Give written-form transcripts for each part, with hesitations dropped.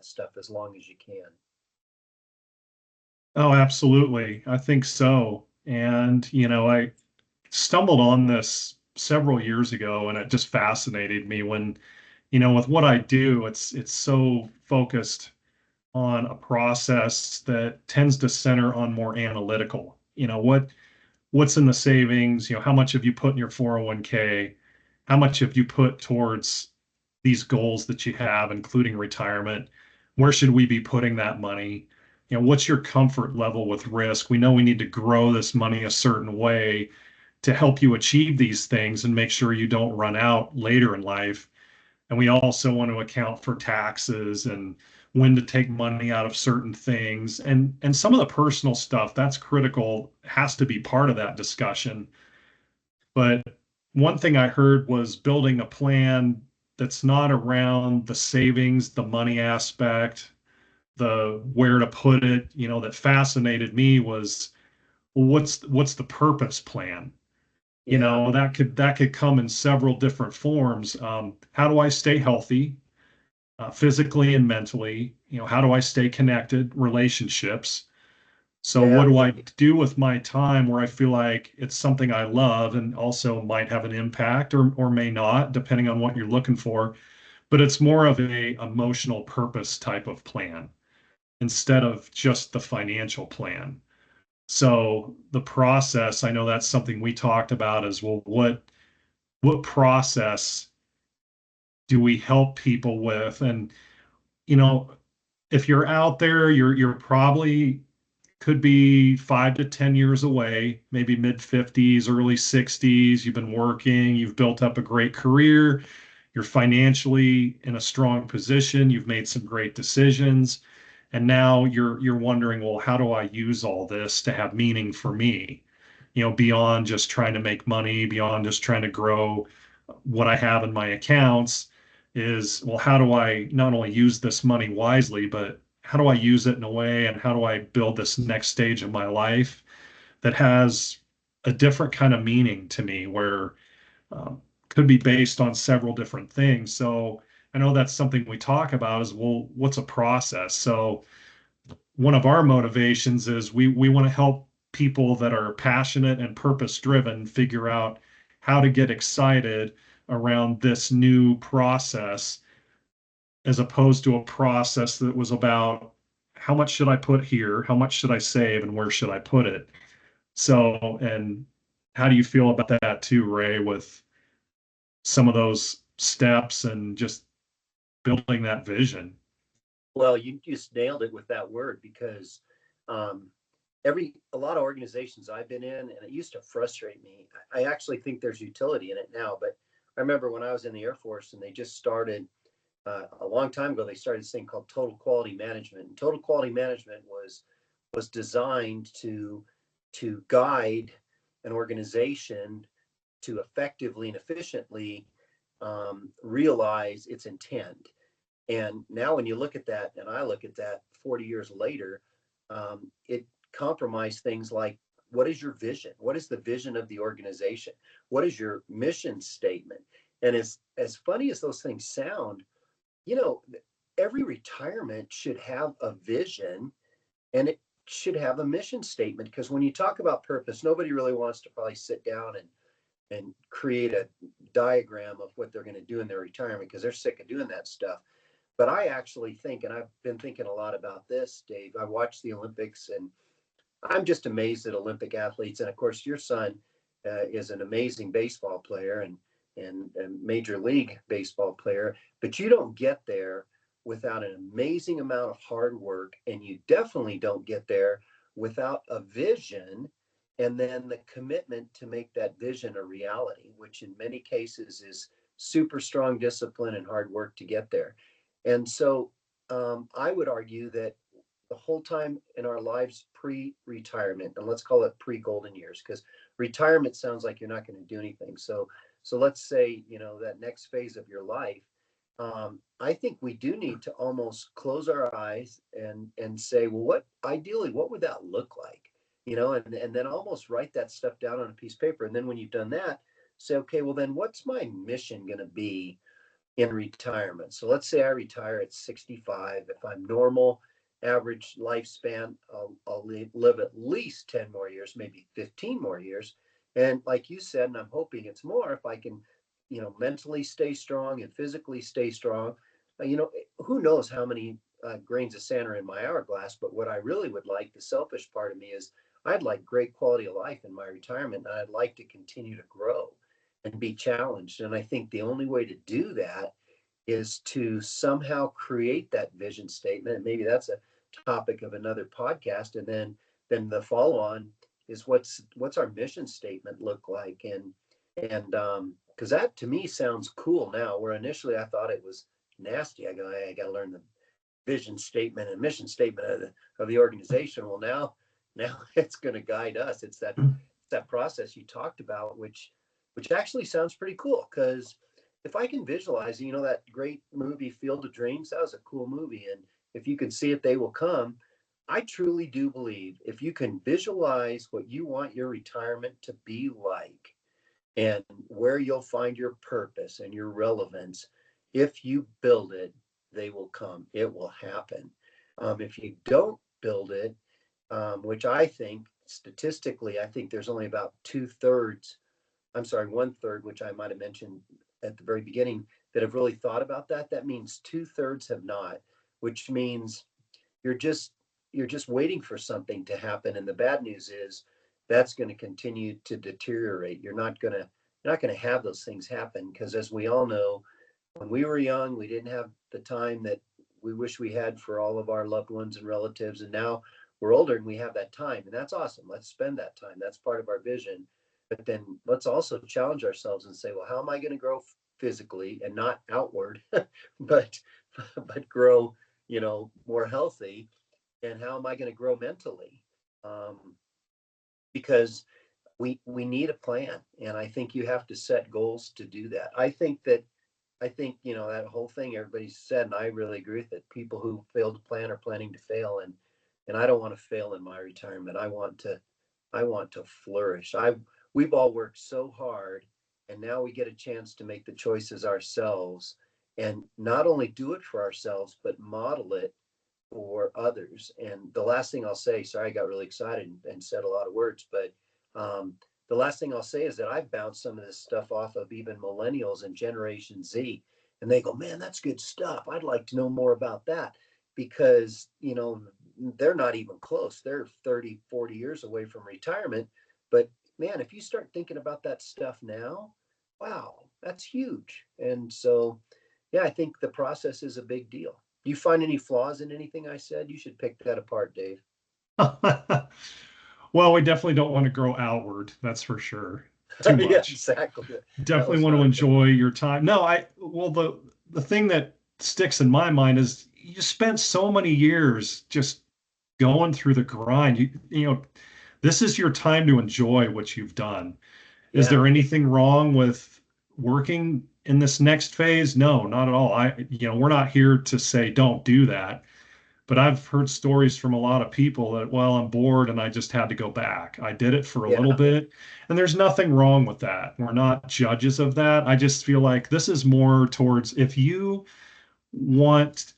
that stuff as long as you can. Oh, absolutely. I think so. And, I stumbled on this several years ago and it just fascinated me when, with what I do, it's so focused on a process that tends to center on more analytical. What's in the savings, how much have you put in your 401k? How much have you put towards these goals that you have, including retirement? Where should we be putting that money? What's your comfort level with risk? We know we need to grow this money a certain way to help you achieve these things and make sure you don't run out later in life. And we also want to account for taxes and when to take money out of certain things. And some of the personal stuff that's critical has to be part of that discussion. But one thing I heard was building a plan that's not around the savings, the money aspect, the where to put it, that fascinated me was, well, what's the purpose plan? Yeah. That could come in several different forms. How do I stay healthy, physically and mentally? How do I stay connected? Relationships. So what Yeah. do I do with my time where I feel like it's something I love and also might have an impact or may not, depending on what you're looking for. But it's more of a emotional purpose type of plan instead of just the financial plan. So the process, I know that's something we talked about as well. What process do we help people with? And you know, if you're out there, you're probably could be 5 to 10 years away, maybe mid 50s, early 60s. You've been working, you've built up a great career, you're financially in a strong position, you've made some great decisions, and now you're wondering, well, how do I use all this to have meaning for me? Beyond just trying to make money, beyond just trying to grow what I have in my accounts is, well, how do I not only use this money wisely, but how do I use it in a way and how do I build this next stage of my life that has a different kind of meaning to me where could be based on several different things. So I know that's something we talk about is, well, what's a process? So one of our motivations is we want to help people that are passionate and purpose driven figure out how to get excited around this new process as opposed to a process that was about how much should I put here, how much should I save, and where should I put it. So, and how do you feel about that too, Ray, with some of those steps and just building that vision? Well, you just nailed it with that word because um, a lot of organizations I've been in, and it used to frustrate me. I actually think there's utility in it now, but I remember when I was in the Air Force and they just started a long time ago. They started this thing called total quality management, and total quality management was designed to guide an organization to effectively and efficiently realize its intent. And now, when you look at that, and I look at that 40 years later, it compromised things like what is your vision? What is the vision of the organization? What is your mission statement? And as funny as those things sound, you know, every retirement should have a vision and it should have a mission statement because when you talk about purpose, nobody really wants to probably sit down and create a diagram of what they're going to do in their retirement because they're sick of doing that stuff. But I actually think, and I've been thinking a lot about this, Dave. I watched the Olympics and I'm just amazed at Olympic athletes. And of course, your son is an amazing baseball player and a major league baseball player. But you don't get there without an amazing amount of hard work, and you definitely don't get there without a vision and then the commitment to make that vision a reality, which in many cases is super strong discipline and hard work to get there. And so I would argue that the whole time in our lives pre-retirement, and let's call it pre-golden years, because retirement sounds like you're not going to do anything. So let's say that next phase of your life. I think we do need to almost close our eyes and say, well, what ideally, what would that look like? And then almost write that stuff down on a piece of paper. And then when you've done that, say, okay, well then what's my mission going to be in retirement. So let's say I retire at 65. If I'm normal, average lifespan, I'll live at least 10 more years, maybe 15 more years. And like you said, and I'm hoping it's more, if I can, mentally stay strong and physically stay strong, who knows how many grains of sand are in my hourglass. But what I really would like, the selfish part of me, is I'd like great quality of life in my retirement, and I'd like to continue to grow and be challenged. And I think the only way to do that is to somehow create that vision statement. And maybe that's a topic of another podcast. And then the follow on is what's our mission statement look like? And because that to me sounds cool now, where initially I thought it was nasty. I got to learn the vision statement and mission statement of the organization. Well, now it's going to guide us. It's that process you talked about, which actually sounds pretty cool. Because if I can visualize, that great movie Field of Dreams, that was a cool movie. And if you can see it, they will come. I truly do believe if you can visualize what you want your retirement to be like and where you'll find your purpose and your relevance, if you build it, they will come. It will happen. If you don't build it, which I think statistically, I think there's only about 2/3, I'm sorry, 1/3, which I might have mentioned at the very beginning, that have really thought about that. That means 2/3 have not, which means you're just you're just waiting for something to happen. And the bad news is that's going to continue to deteriorate. You're not going to have those things happen, because as we all know, when we were young, we didn't have the time that we wish we had for all of our loved ones and relatives. And now we're older and we have that time, and that's awesome. Let's spend that time. That's part of our vision. But then let's also challenge ourselves and say, well, how am I going to grow physically, and not outward, but grow, more healthy? And how am I going to grow mentally? Um, because we need a plan, and I think you have to set goals to do that. I think that whole thing everybody said, and I really agree with it. People who fail to plan are planning to fail, and I don't want to fail in my retirement. I want to flourish. We've all worked so hard, and now we get a chance to make the choices ourselves, and not only do it for ourselves, but model it for others. And the last thing I'll say, sorry, I got really excited and said a lot of words, but the last thing I'll say is that I've bounced some of this stuff off of even millennials and Generation Z, and they go, man, that's good stuff. I'd like to know more about that, because, they're not even close. They're 30, 40 years away from retirement. But man, if you start thinking about that stuff now, wow, that's huge. And so, yeah, I think the process is a big deal. Do you find any flaws in anything I said? You should pick that apart, Dave. Well, we definitely don't want to grow outward, that's for sure. Too Yeah, much. exactly. That Definitely was want to not a good one. enjoy your time. No, well, the thing that sticks in my mind is you spent so many years just going through the grind. This is your time to enjoy what you've done. Is Yeah, there anything wrong with working in this next phase? No, not at all. We're not here to say don't do that. But I've heard stories from a lot of people that, well, I'm bored and I just had to go back. I did it for a little yeah, bit, and there's nothing wrong with that. We're not judges of that. I just feel like this is more towards if you want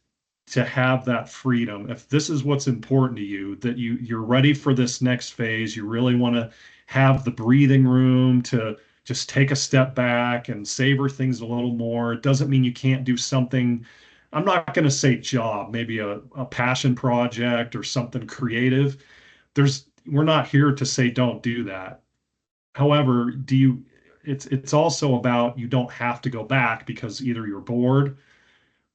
to have that freedom, if this is what's important to you, that you're ready for this next phase, you really want to have the breathing room to just take a step back and savor things a little more. It doesn't mean you can't do something. I'm not going to say job, maybe a passion project or something creative. We're not here to say don't do that. However, it's also about you don't have to go back because either you're bored.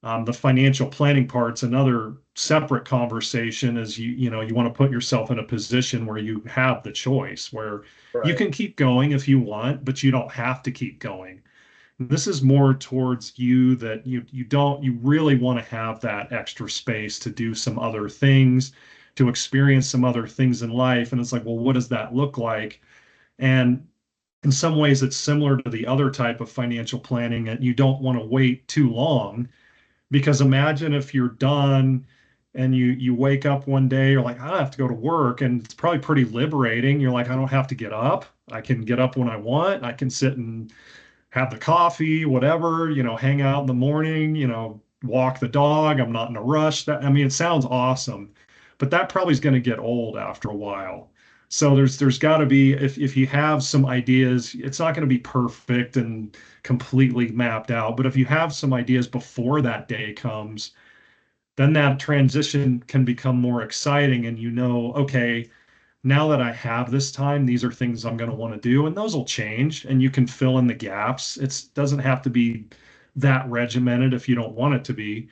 The financial planning part's another separate conversation, as you want to put yourself in a position where you have the choice, where you right. can keep going if you want, but you don't have to keep going. This is more towards you, that you really want to have that extra space to do some other things, to experience some other things in life. And it's like, well, what does that look like? And in some ways, it's similar to the other type of financial planning, and you don't want to wait too long, because imagine if you're done and you wake up one day, you're like, I don't have to go to work. And it's probably pretty liberating. You're like, I don't have to get up. I can get up when I want. I can sit and have the coffee, whatever, hang out in the morning, walk the dog. I'm not in a rush. That, I mean, it sounds awesome, but that probably is going to get old after a while. So there's got to be, if you have some ideas, it's not going to be perfect and completely mapped out, but if you have some ideas before that day comes, then that transition can become more exciting, and okay, now that I have this time, these are things I'm going to want to do, and those will change, and you can fill in the gaps. It doesn't have to be that regimented if you don't want it to be,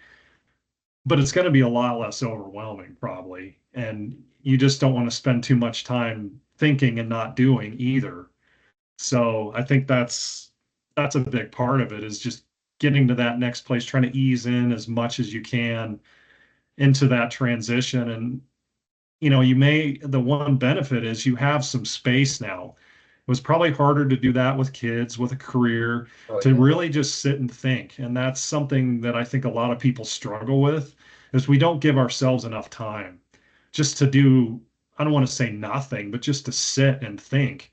but it's going to be a lot less overwhelming, probably. And you just don't want to spend too much time thinking and not doing either. So I think that's a big part of it, is just getting to that next place, trying to ease in as much as you can into that transition. And the one benefit is you have some space now. It was probably harder to do that with kids, with a career, Oh to yeah. really just sit and think. And that's something that I think a lot of people struggle with, is we don't give ourselves enough time just to do, I don't want to say nothing, but just to sit and think.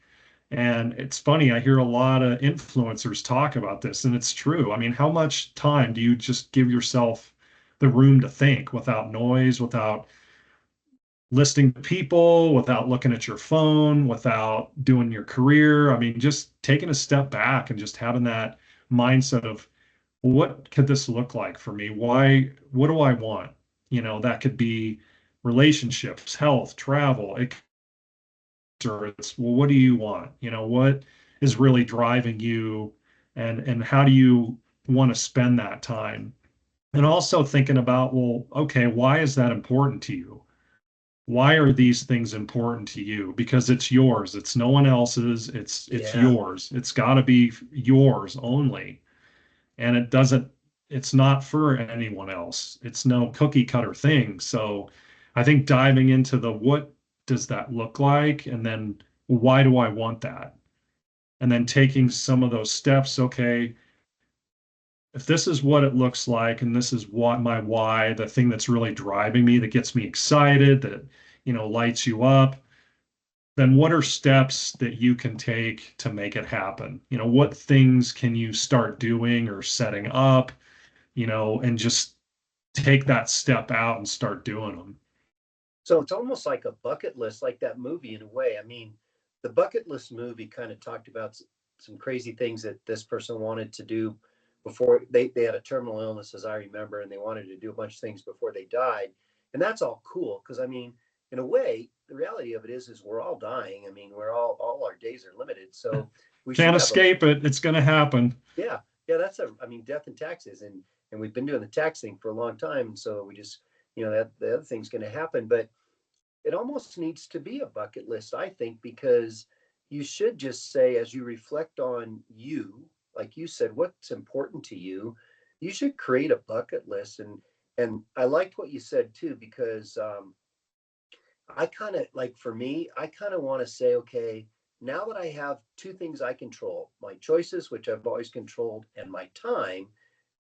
And it's funny, I hear a lot of influencers talk about this, and it's true. I mean, how much time do you just give yourself the room to think without noise, without listening to people, without looking at your phone, without doing your career? I mean, just taking a step back and just having that mindset of, what could this look like for me? What do I want? That could be relationships, health, travel. Or it's, well, what do you want? What is really driving you, and how do you want to spend that time? And also thinking about, well, okay, why is that important to you? Why are these things important to you? Because it's yours. It's no one else's. It's Yeah. yours. It's got to be yours only. And it's not for anyone else. It's no cookie cutter thing. So I think diving into the, what does that look like? And then, why do I want that? And then taking some of those steps. Okay, if this is what it looks like, and this is what my why, the thing that's really driving me, that gets me excited, that, lights you up, then what are steps that you can take to make it happen? What things can you start doing or setting up, and just take that step out and start doing them. So it's almost like a bucket list, like that movie in a way. I mean, the bucket list movie kind of talked about some crazy things that this person wanted to do before they had a terminal illness, as I remember, and they wanted to do a bunch of things before they died. And that's all cool because I mean, in a way, the reality of it is we're all dying. I mean, we're all our days are limited. So we should Can't have a escape it. It's going to happen. yeah, yeah, that's I mean, death and taxes, and we've been doing the tax thing for a long time, and so we just, that the other thing's going to happen, but it almost needs to be a bucket list, I think, because you should just say, as you reflect on you, like you said, what's important to you, you should create a bucket list, and I liked what you said too, because I kind of like, for me, I kind of want to say, okay, now that I have two things I control, my choices, which I've always controlled, and my time,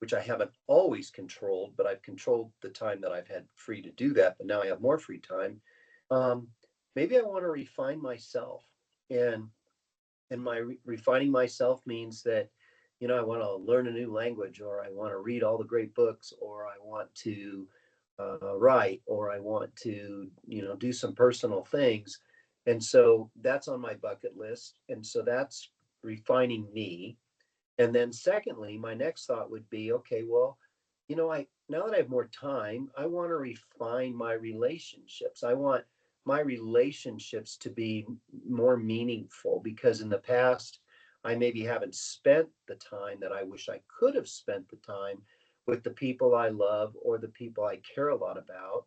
which I haven't always controlled, but I've controlled the time that I've had free to do that, but now I have more free time. Um, Maybe I want to refine myself. And my refining myself means that, I want to learn a new language, or I want to read all the great books, or I want to write, or I want to, do some personal things. And so that's on my bucket list. And so that's refining me. And then secondly, my next thought would be, okay, well, I now that I have more time, I want to refine my relationships. I want my relationships to be more meaningful, because in the past, I maybe haven't spent the time that I wish I could have spent the time with the people I love or the people I care a lot about.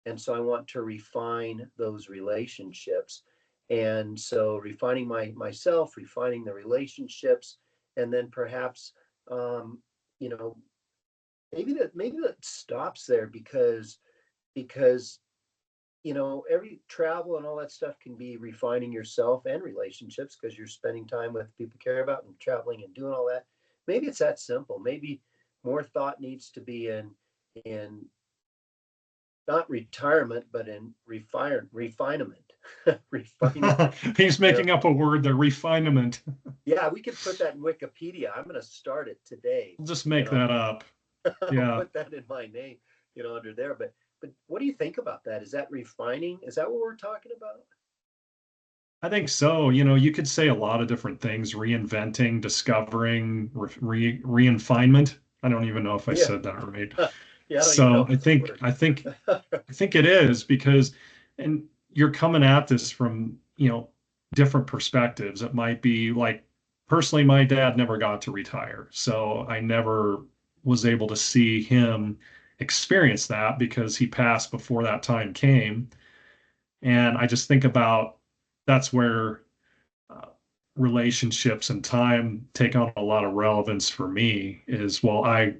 And so I want to refine those relationships. And so refining myself, refining the relationships, and then perhaps, um, you know, maybe that stops there, because every travel and all that stuff can be refining yourself and relationships, because you're spending time with people you care about and traveling and doing all that. Maybe it's that simple. Maybe more thought needs to be in not retirement, but in refinement, refinement. He's You know, making up a word, the refinement. yeah, we could put that in Wikipedia. I'm going to start it today, We'll just and make that up. I'll Yeah, put that in my name, under there. But what do you think about that? Is that refining? Is that what we're talking about? I think so. You know, you could say a lot of different things, reinventing, discovering, refinement. I don't even know if I Yeah, said that right. yeah. I don't even know So if that's a word. I think it is because, and you're coming at this from, different perspectives. It might be like, personally, my dad never got to retire. So I never was able to see him experience that because he passed before that time came. And I just think about that's where uh, relationships and time take on a lot of relevance for me is, well, I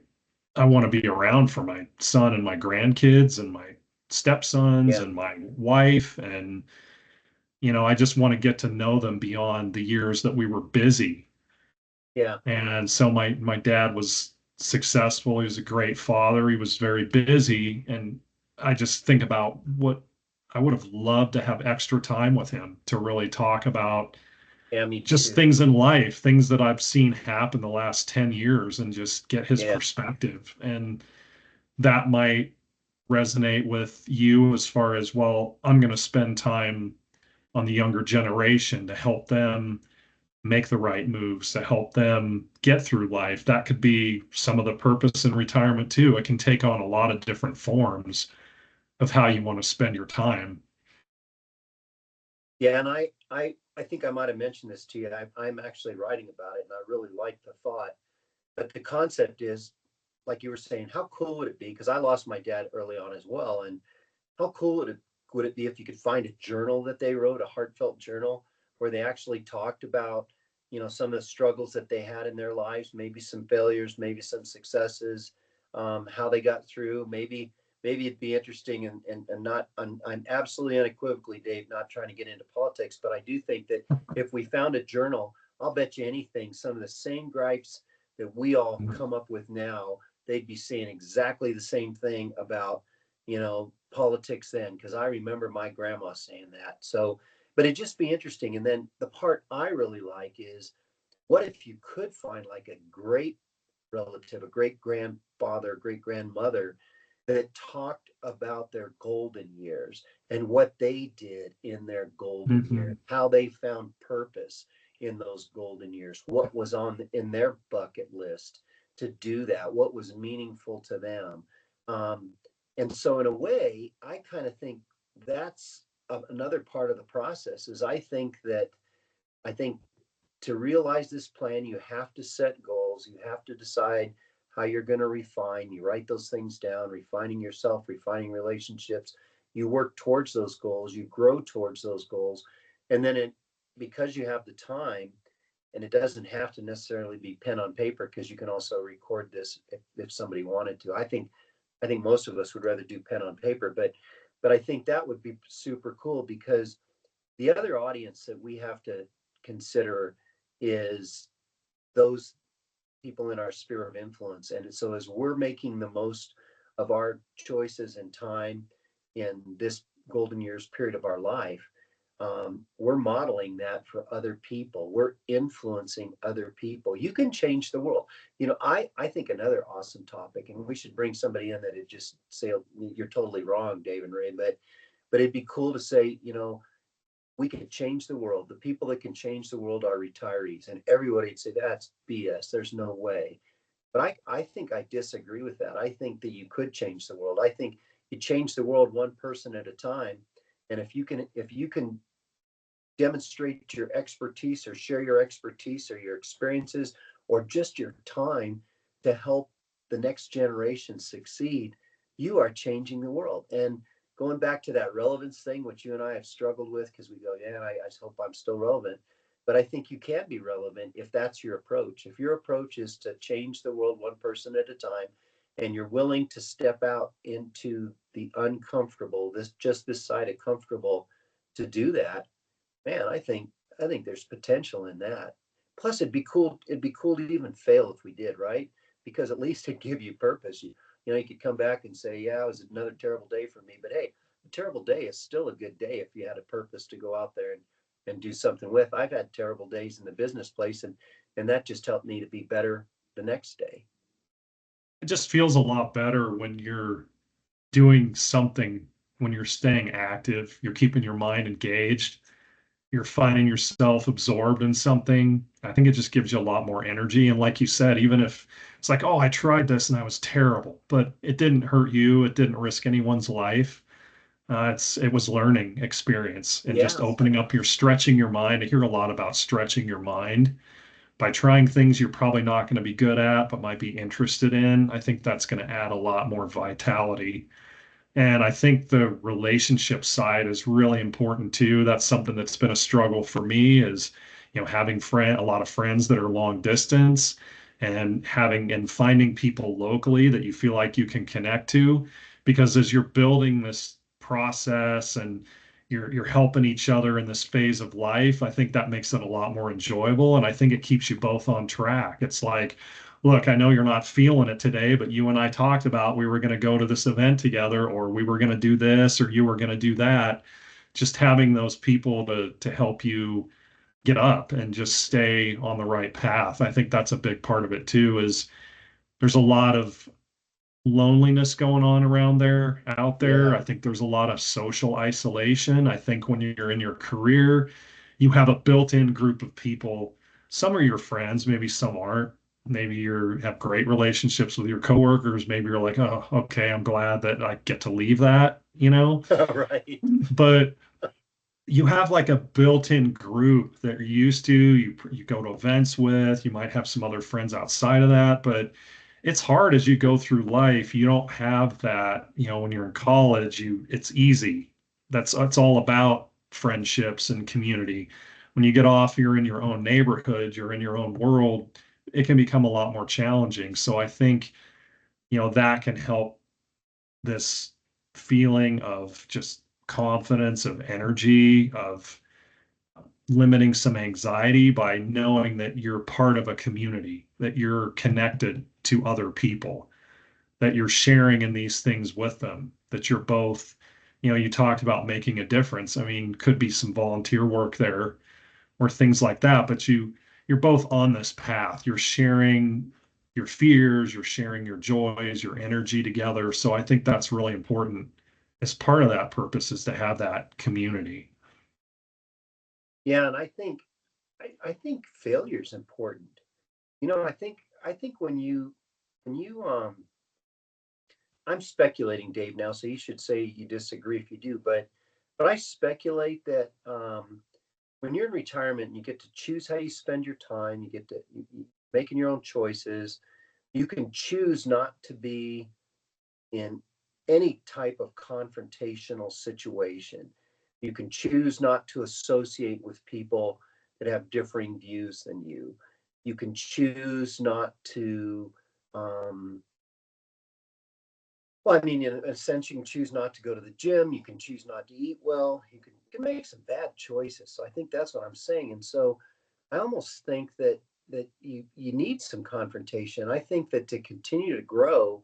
want to be around for my son and my grandkids and my stepsons Yeah, and my wife. And, I just want to get to know them beyond the years that we were busy. yeah, And so my dad was successful. He was a great father. He was very busy. And I just think about what I would have loved to have extra time with him to really talk about yeah. Me just too. things in life, things that I've seen happen the last 10 years and just get his Yeah, perspective. And that might resonate with you as far as, well, I'm going to spend time on the younger generation to help them make the right moves, to help them get through life. That could be some of the purpose in retirement too. It can take on a lot of different forms of how you want to spend your time. yeah. And I think I might have mentioned this to you. I'm actually writing about it, and I really like the thought. But the concept is, like you were saying, how cool would it be? Because I lost my dad early on as well, and how cool would it be if you could find a journal that they wrote, a heartfelt journal where they actually talked about, some of the struggles that they had in their lives, maybe some failures, maybe some successes, how they got through. Maybe it'd be interesting, and not. I'm absolutely unequivocally, Dave, not trying to get into politics, but I do think that if we found a journal, I'll bet you anything, some of the same gripes that we all come up with now, they'd be saying exactly the same thing about, politics then, because I remember my grandma saying that. So, but it'd just be interesting. And then the part I really like is, what if you could find like a great relative, a great grandfather, great grandmother that talked about their golden years and what they did in their golden years, Mhm. how they found purpose in those golden years, what was in their bucket list to do that, what was meaningful to them. Um, and so in a way, I kind of think that's another part of the process is I think to realize this plan, you have to set goals. You have to decide how you're going to refine. You write those things down, refining yourself, refining relationships. You work towards those goals. You grow towards those goals. And then because you have the time, and it doesn't have to necessarily be pen on paper, because you can also record this if somebody wanted to. I think most of us would rather do pen on paper, but I think that would be super cool, because the other audience that we have to consider is those people in our sphere of influence. And so as we're making the most of our choices and time in this golden years period of our life, we're modeling that for other people. We're influencing other people. You can change the world. I think another awesome topic, and we should bring somebody in that would just say, you're totally wrong, Dave and Ray, but it'd be cool to say, we can change the world. The people that can change the world are retirees. And everybody'd say, that's BS. There's no way. But I think I disagree with that. I think that you could change the world. I think you change the world one person at a time. And if you can demonstrate your expertise or share your expertise or your experiences or just your time to help the next generation succeed, you are changing the world. And going back to that relevance thing, which you and I have struggled with, because we go, yeah, I hope I'm still relevant. But I think you can be relevant if that's your approach. If your approach is to change the world one person at a time, and you're willing to step out into the uncomfortable, this side of comfortable, to do that, man, I think there's potential in that. Plus, it'd be cool. It'd be cool to even fail if we did, right? Because at least it give you purpose. You could come back and say, yeah, it was another terrible day for me. But hey, a terrible day is still a good day if you had a purpose to go out there and do something with. I've had terrible days in the business place, and that just helped me to be better the next day. It just feels a lot better when you're doing something, when you're staying active, you're keeping your mind engaged, you're finding yourself absorbed in something. I think it just gives you a lot more energy. And like you said, even if it's like, oh, I tried this and I was terrible, but it didn't hurt you, it didn't risk anyone's life. It was learning experience and just Yeah. opening up your stretching your mind. I hear a lot about stretching your mind by trying things you're probably not going to be good at, but might be interested in. I think that's going to add a lot more vitality. And I think the relationship side is really important too. That's something that's been a struggle for me is, having a lot of friends that are long distance and having and finding people locally that you feel like you can connect to. Because as you're building this process and you're helping each other in this phase of life, I think that makes it a lot more enjoyable. And I think it keeps you both on track. It's like, look, I know you're not feeling it today, but you and I talked about we were going to go to this event together, or we were going to do this, or you were going to do that. Just having those people to help you get up and just stay on the right path. I think that's a big part of it too, is there's a lot of loneliness going on around there, out there. Yeah. I think there's a lot of social isolation. I think when you're in your career, you have a built-in group of people. Some are your friends, maybe some aren't. Maybe you have great relationships with your coworkers. Maybe you're like, oh, okay, I'm glad that I get to leave that. Right. But you have like a built-in group that you're used to, you go to events with, you might have some other friends outside of that, but it's hard as you go through life. You don't have that, when you're in college, it's easy. That's all about friendships and community. When you get off, you're in your own neighborhood, you're in your own world, it can become a lot more challenging. So I think, that can help this feeling of just confidence, of energy, of limiting some anxiety by knowing that you're part of a community, that you're connected to other people, that you're sharing in these things with them, that you're both, you talked about making a difference. I mean, could be some volunteer work there or things like that, but you're both on this path. You're sharing your fears, you're sharing your joys, your energy together. So I think that's really important as part of that purpose is to have that community. Yeah. And I think failure is important. I think when you I'm speculating, Dave, now, so you should say you disagree if you do, but I speculate that when you're in retirement and you get to choose how you spend your time, you get to making your own choices. You can choose not to be in any type of confrontational situation. You can choose not to associate with people that have differing views than you. You can choose not to, um, well, I mean, in a sense, you can choose not to go to the gym. You can choose not to eat well. You can make some bad choices. So I think that's what I'm saying. And so I almost think that you need some confrontation. I think that to continue to grow,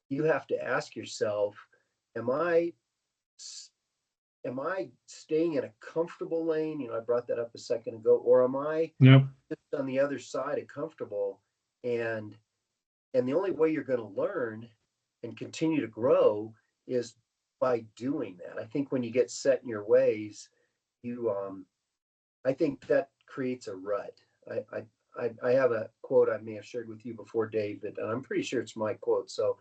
you have to ask yourself, am I am I staying in a comfortable lane? I brought that up a second ago, or am I Yep. just on the other side of comfortable? And and the only way you're going to learn and continue to grow is by doing that. I think when you get set in your ways, you I think that creates a rut. I have a quote I may have shared with you before, Dave, and I'm pretty sure it's my quote. So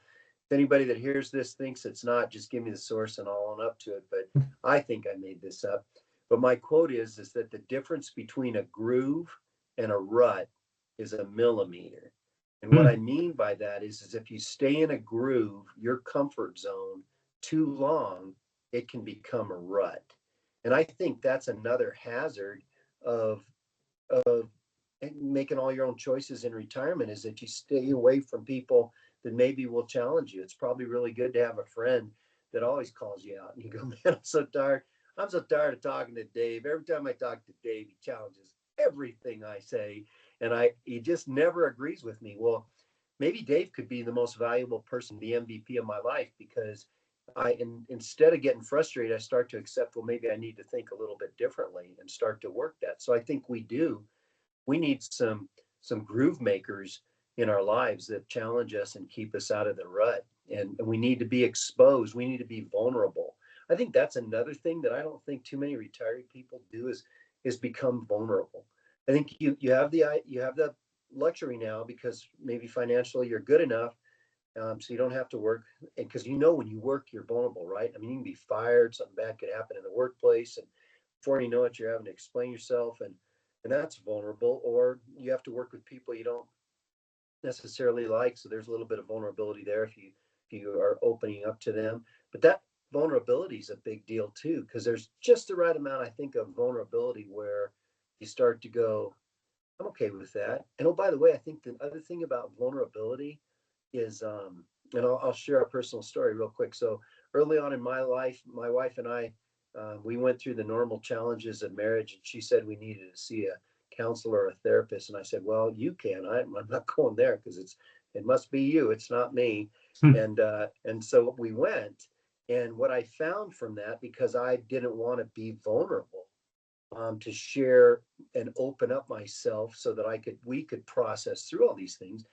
if anybody that hears this thinks it's not, just give me the source and I'll own up to it. But I think I made this up. But my quote is that the difference between a groove and a rut is a millimeter. And what I Hmm. mean by that is if you stay in a groove, your comfort zone, too long, it can become a rut. And I think that's another hazard of of making all your own choices in retirement, is that you stay away from people that maybe will challenge you. It's probably really good to have a friend that always calls you out and you go, man, I'm so tired. I'm so tired of talking to Dave. Every time I talk to Dave, he challenges everything I say, and he just never agrees with me. Well, maybe Dave could be the most valuable person, the MVP of my life, because instead of getting frustrated, I start to accept, well, maybe I need to think a little bit differently and start to work that. So I think we need some groove makers in our lives that challenge us and keep us out of the rut. And we need to be exposed. We need to be vulnerable. I think that's another thing that I don't think too many retired people do is become vulnerable. I think you have the luxury now because maybe financially you're good enough, so you don't have to work. And because when you work, you're vulnerable, right? I mean, you can be fired, something bad could happen in the workplace, and before you know it, you're having to explain yourself, and that's vulnerable. Or you have to work with people you don't necessarily like, so there's a little bit of vulnerability there if you are opening up to them. But that vulnerability is a big deal too, because there's just the right amount, I think, of vulnerability where you start to go, I'm okay with that. And oh, by the way, I think the other thing about vulnerability is, and I'll share a personal story real quick. So early on in my life, my wife and I, we went through the normal challenges of marriage, and she said we needed to see a counselor or a therapist. And I said, well, you can. I'm not going there because it must be you. It's not me. And so we went. And what I found from that, because I didn't want to be vulnerable, to share and open up myself so that we could process through all these things.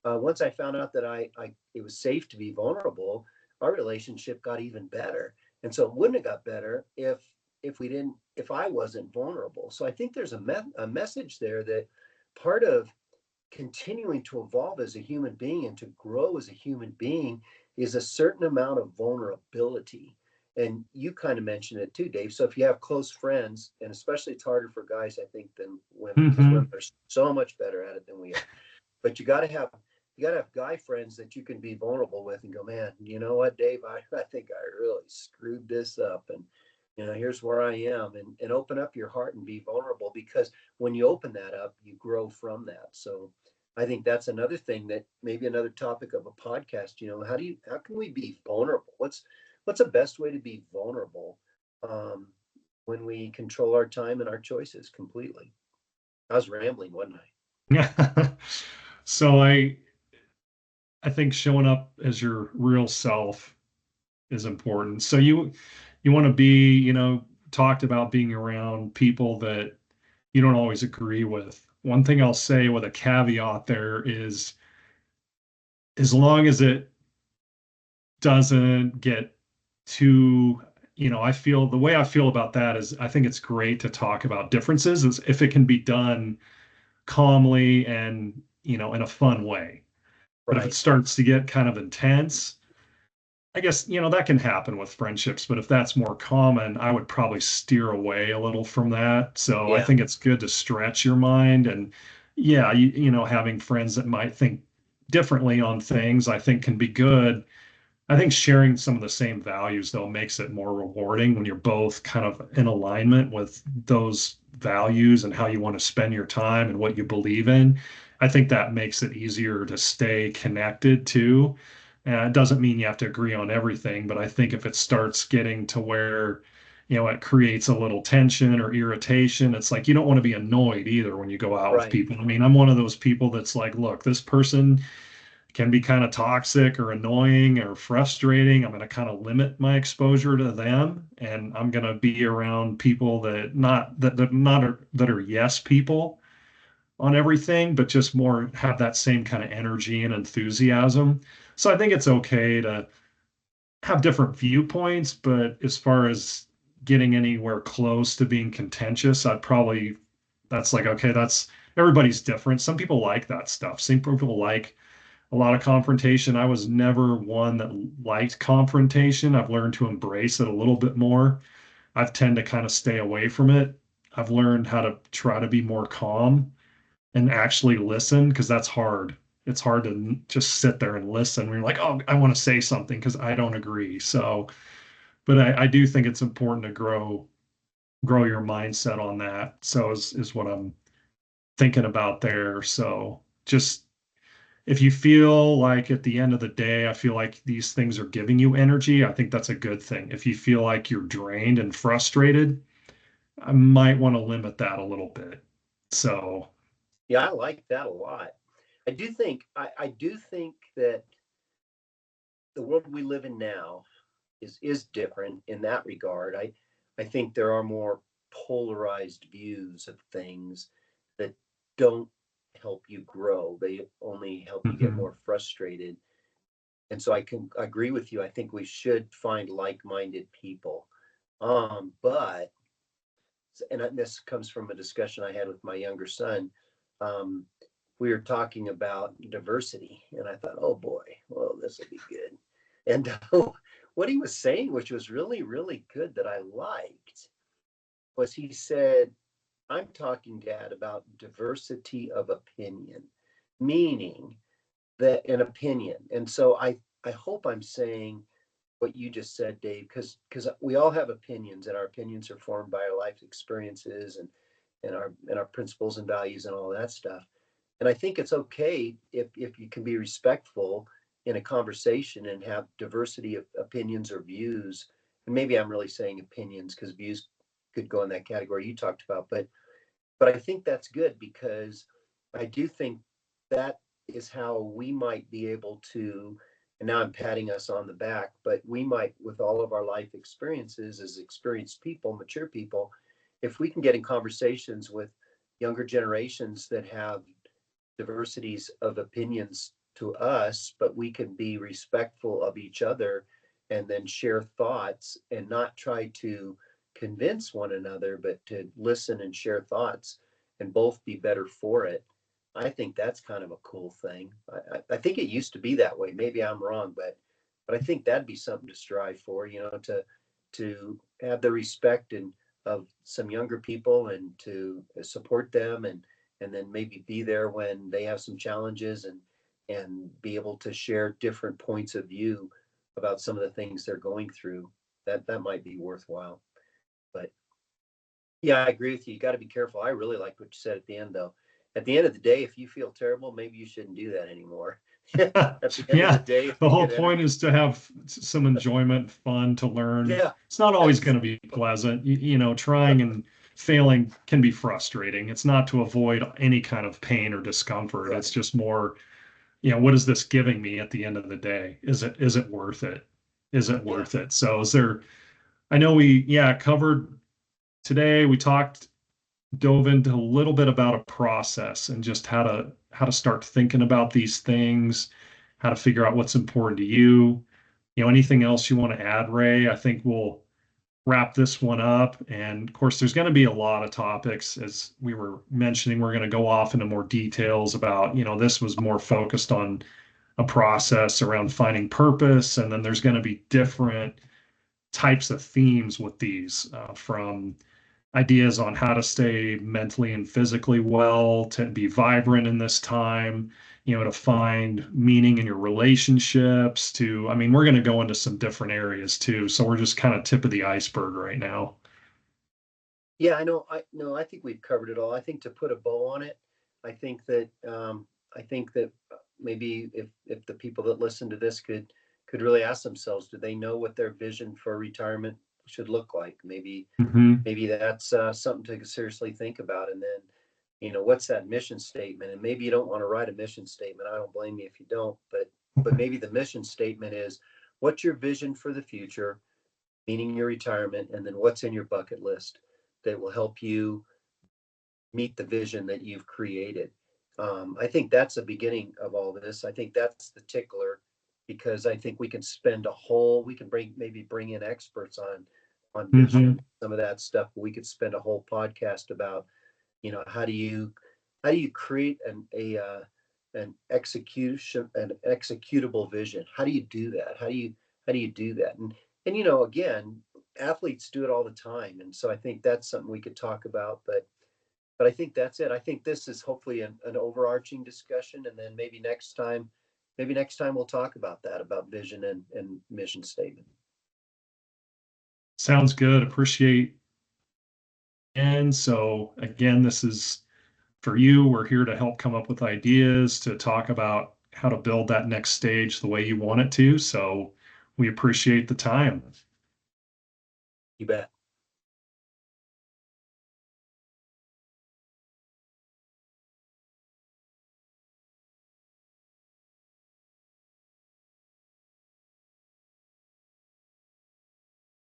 Once I found out that it was safe to be vulnerable, our relationship got even better. And so it wouldn't have got better if I wasn't vulnerable. So I think there's a message there that part of continuing to evolve as a human being and to grow as a human being is a certain amount of vulnerability. And you kind of mentioned it too, Dave. So if you have close friends, and especially it's harder for guys, I think, than women, because Mm-hmm. women are so much better at it than we are. But you got to have guy friends that you can be vulnerable with and go, man, you know what, Dave, I think I really screwed this up, and here's where I am, and open up your heart and be vulnerable, because when you open that up, you grow from that. So I think that's another thing, that maybe another topic of a podcast. How can we be vulnerable? What's the best way to be vulnerable, um, when we control our time and our choices completely? I was rambling, wasn't I? So I think showing up as your real self is important. So you want to be, talked about being around people that you don't always agree with. One thing I'll say with a caveat there is, as long as it doesn't get too, I feel the way I feel about that is I think it's great to talk about differences if it can be done calmly and, in a fun way. But if it Right. starts to get kind of intense, I guess, that can happen with friendships, but if that's more common, I would probably steer away a little from that. So I Yeah. think it's good to stretch your mind. And yeah, having friends that might think differently on things, I think can be good. I think sharing some of the same values, though, makes it more rewarding when you're both kind of in alignment with those values and how you want to spend your time and what you believe in. I think that makes it easier to stay connected too. And it doesn't mean you have to agree on everything, but I think if it starts getting to where, it creates a little tension or irritation, it's like you don't want to be annoyed either when you go out with Right. people. I mean, I'm one of those people that's like, look, this person can be kind of toxic or annoying or frustrating. I'm going to kind of limit my exposure to them, and I'm going to be around people that are yes people on everything, but just more have that same kind of energy and enthusiasm. So I think it's okay to have different viewpoints, but as far as getting anywhere close to being contentious, that's like, okay, that's everybody's different. Some people like that stuff. Some people like a lot of confrontation. I was never one that liked confrontation. I've learned to embrace it a little bit more. I've tend to kind of stay away from it. I've learned how to try to be more calm and actually listen, because that's hard. It's hard to just sit there and listen when you're like, oh, I want to say something because I don't agree. So, but I do think it's important to grow your mindset on that. So is what I'm thinking about there. So just if you feel like at the end of the day, I feel like these things are giving you energy, I think that's a good thing. If you feel like you're drained and frustrated, I might want to limit that a little bit. So, Yeah, I like that a lot. I do think that the world we live in now is different in that regard. I think there are more polarized views of things that don't help you grow. They only help you get Mhm. more frustrated. And so I can agree with you. I think we should find like-minded people. But and this comes from a discussion I had with my younger son. Um, we were talking about diversity, and I thought, oh boy, well, this will be good. And what he was saying, which was really, really good that I liked, was he said, I'm talking, Dad, about diversity of opinion, meaning that an opinion. And so I hope I'm saying what you just said, Dave, because we all have opinions, and our opinions are formed by our life experiences and our principles and values and all that stuff. And I think it's okay if you can be respectful in a conversation and have diversity of opinions or views. And maybe I'm really saying opinions because views could go in that category you talked about. But I think that's good because I do think that is how we might be able to, and now I'm patting us on the back, but we might, with all of our life experiences as experienced people, mature people, if we can get in conversations with younger generations that have diversities of opinions to us, but we can be respectful of each other and then share thoughts and not try to convince one another, but to listen and share thoughts and both be better for it. I think that's kind of a cool thing. I think it used to be that way. Maybe I'm wrong, but I think that'd be something to strive for, to have the respect and of some younger people and to support them and then maybe be there when they have some challenges and be able to share different points of view about some of the things they're going through. That might be worthwhile. But yeah, I agree with you. You got to be careful. I really like what you said at the end, though. At the end of the day, if you feel terrible, maybe you shouldn't do that anymore. At the end of the Yeah, day, if the you whole get point energy, is to have some enjoyment, fun, to learn. yeah, It's not always that's going to be pleasant. Trying and failing can be frustrating. It's not to avoid any kind of pain or discomfort. It's right. just more, what is this giving me at the end of the day? Is it worth it? Is it Yeah, worth it? So is there, I know we covered today, we dove into a little bit about a process and just how to start thinking about these things, how to figure out what's important to you. Anything else you want to add, Ray? I think we'll wrap this one up. And of course, there's going to be a lot of topics, as we were mentioning. We're going to go off into more details about, this was more focused on a process around finding purpose, and then there's going to be different types of themes with these, from ideas on how to stay mentally and physically well, to be vibrant in this time, to find meaning in your relationships, I mean, we're going to go into some different areas too. So we're just kind of tip of the iceberg right now. yeah, I know. I no, I think we've covered it all. I think to put a bow on it, I think that maybe if the people that listen to this could really ask themselves, do they know what their vision for retirement should look like? Hmm. Maybe that's something to seriously think about. And then, what's that mission statement? And maybe you don't want to write a mission statement. I don't blame you if you don't. But maybe the mission statement is, what's your vision for the future, meaning your retirement, and then what's in your bucket list that will help you meet the vision that you've created. I think that's the beginning of all this. I think that's the tickler because I think we can bring in experts on Hmm. vision, some of that stuff. We could spend a whole podcast about, how do you create an executable vision? How do you do that? How do you do that? And again, athletes do it all the time, and so I think that's something we could talk about. But I think that's it. I think this is hopefully an overarching discussion, and then maybe next time we'll talk about that, about vision and mission statement. Sounds good. Appreciate. And so again, this is for you. We're here to help come up with ideas, to talk about how to build that next stage the way you want it to. So we appreciate the time. You bet.